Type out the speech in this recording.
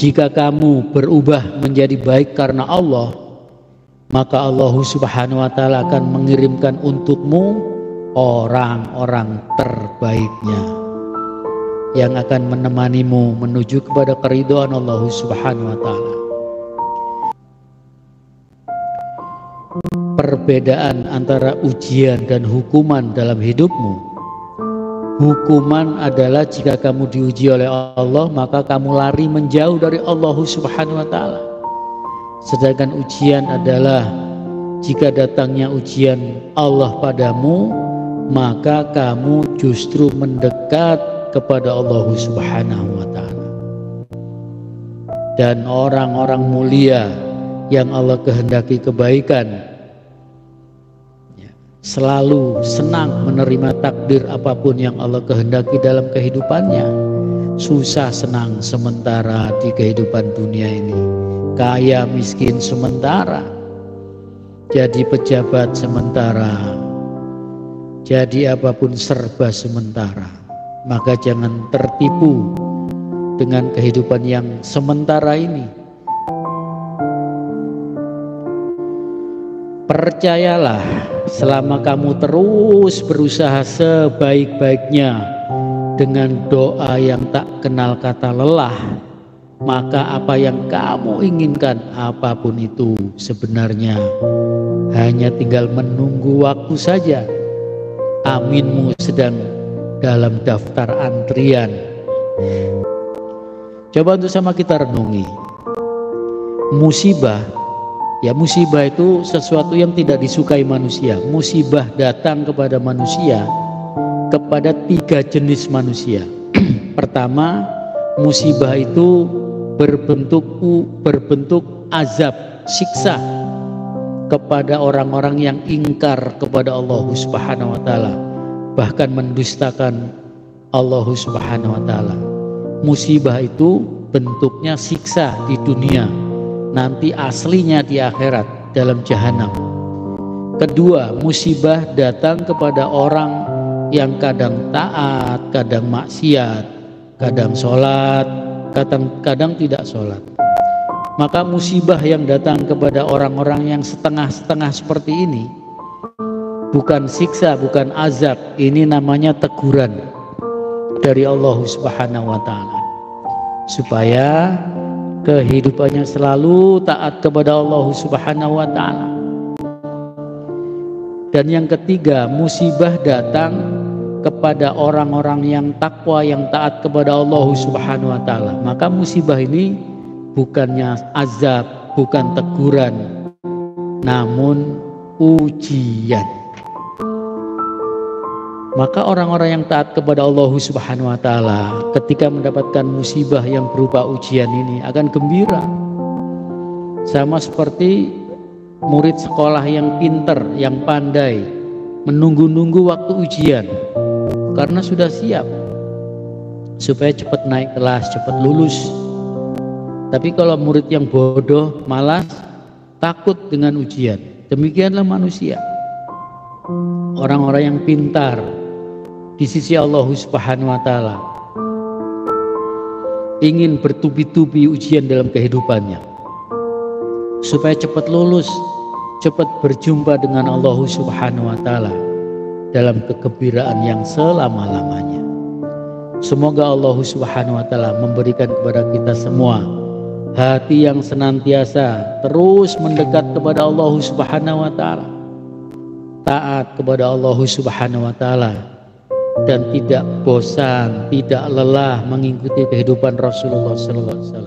Jika kamu berubah menjadi baik karena Allah, maka Allah Subhanahu wa Ta'ala akan mengirimkan untukmu orang-orang terbaiknya yang akan menemanimu menuju kepada keridhaan Allah Subhanahu wa Ta'ala. Perbedaan antara ujian dan hukuman dalam hidupmu. Hukuman adalah jika kamu diuji oleh Allah, maka kamu lari menjauh dari Allah Subhanahu wa Ta'ala. Sedangkan ujian adalah jika datangnya ujian Allah padamu, maka kamu justru mendekat kepada Allah Subhanahu wa Ta'ala. Dan orang-orang mulia yang Allah kehendaki kebaikan selalu senang menerima takdir apapun yang Allah kehendaki dalam kehidupannya. Susah senang sementara di kehidupan dunia ini, kaya miskin sementara, jadi pejabat sementara, jadi apapun serba sementara. Maka jangan tertipu dengan kehidupan yang sementara ini. Percayalah, selama kamu terus berusaha sebaik-baiknya dengan doa yang tak kenal kata lelah, maka apa yang kamu inginkan apapun itu sebenarnya hanya tinggal menunggu waktu saja. Aminmu sedang dalam daftar antrian. Coba untuk sama kita renungi. Musibah itu sesuatu yang tidak disukai manusia. Musibah datang kepada manusia, kepada 3 jenis manusia. Pertama, musibah itu berbentuk azab, siksa kepada orang-orang yang ingkar kepada Allah Subhanahu wa Ta'ala, bahkan mendustakan Allah Subhanahu wa Ta'ala. Musibah itu bentuknya siksa di dunia, nanti aslinya di akhirat dalam jahanam. Kedua, musibah datang kepada orang yang kadang taat, kadang maksiat, kadang sholat, kadang tidak sholat. Maka musibah yang datang kepada orang-orang yang setengah-setengah seperti ini bukan siksa, bukan azab, ini namanya teguran dari Allah Subhanahu wa Ta'ala, supaya kehidupannya selalu taat kepada Allah Subhanahu wa Ta'ala. Dan yang ketiga, musibah datang kepada orang-orang yang takwa, yang taat kepada Allah Subhanahu wa Ta'ala. Maka musibah ini bukannya azab, bukan teguran, namun ujian. Maka orang-orang yang taat kepada Allah Subhanahu wa Ta'ala ketika mendapatkan musibah yang berupa ujian ini akan gembira. Sama seperti murid sekolah yang pinter, yang pandai, menunggu-nunggu waktu ujian karena sudah siap supaya cepat naik kelas, cepat lulus. Tapi kalau murid yang bodoh, malas, takut dengan ujian. Demikianlah manusia. Orang-orang yang pintar di sisi Allah Subhanahu wa Ta'ala ingin bertubi-tubi ujian dalam kehidupannya supaya cepat lulus, cepat berjumpa dengan Allah Subhanahu wa Ta'ala dalam kegembiraan yang selama-lamanya. Semoga Allah Subhanahu wa Ta'ala memberikan kepada kita semua hati yang senantiasa terus mendekat kepada Allah Subhanahu wa Ta'ala, taat kepada Allah Subhanahu wa Ta'ala, dan tidak bosan, tidak lelah mengikuti kehidupan Rasulullah sallallahu alaihi wasallam.